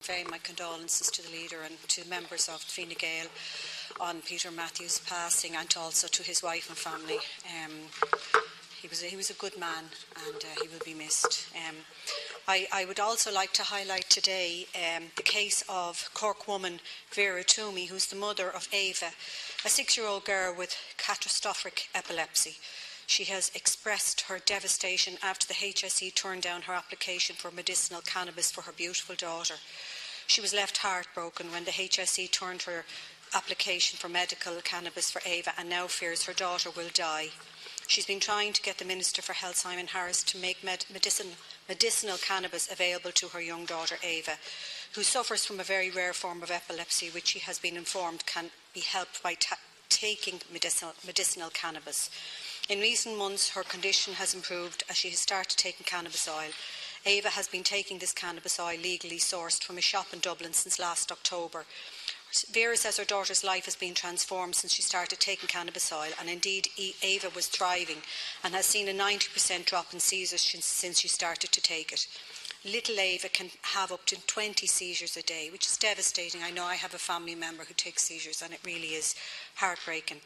convey my condolences to the leader and to members of Fine Gael on Peter Matthews' passing, and also to his wife and family. He was a good man, and he will be missed. I would also like to highlight today the case of Cork woman Vera Toomey, who's the mother of Ava, a 6-year-old girl with catastrophic epilepsy. She has expressed her devastation after the HSE turned down her application for medicinal cannabis for her beautiful daughter. She was left heartbroken when the HSE turned her application for medical cannabis for Ava, and now fears her daughter will die. She's been trying to get the Minister for Health, Simon Harris, to make medicinal cannabis available to her young daughter Ava, who suffers from a very rare form of epilepsy, which she has been informed can be helped by taking medicinal cannabis. In recent months, her condition has improved as she has started taking cannabis oil. Ava has been taking this cannabis oil legally sourced from a shop in Dublin since last October. Vera says her daughter's life has been transformed since she started taking cannabis oil, and indeed Ava was thriving and has seen a 90% drop in seizures since she started to take it. Little Ava can have up to 20 seizures a day, which is devastating. I know I have a family member who takes seizures, and it really is heartbreaking.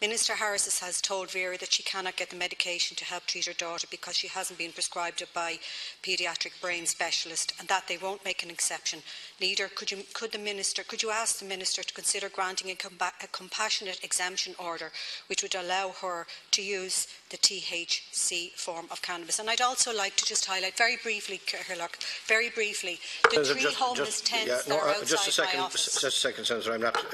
Minister Harris has told Vera that she cannot get the medication to help treat her daughter because she hasn't been prescribed it by paediatric brain specialist, and that they won't make an exception. Leader, could you ask the Minister to consider granting a compassionate exemption order which would allow her to use the THC form of cannabis? And I'd also like to just highlight very briefly, the three homeless tents that are outside my office. Just a second, Senator. I'm not.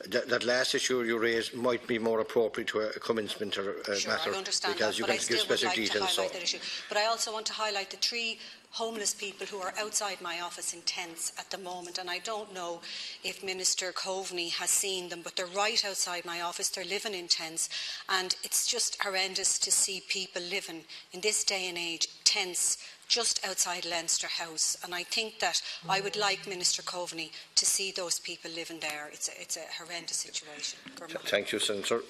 That last issue you raised might be more appropriate to a commencement or matter, I understand because that, you but can I give still would specific like details. to highlight that issue. But I also want to highlight the 3 homeless people who are outside my office in tents at the moment, and I don't know if Minister Coveney has seen them, but they're right outside my office. They're living in tents, and it's just horrendous to see people living in this day and age, tents just outside Leinster House, and I think that I would like Minister Coveney to see those people living there. It's a horrendous situation. Thank you, Senator.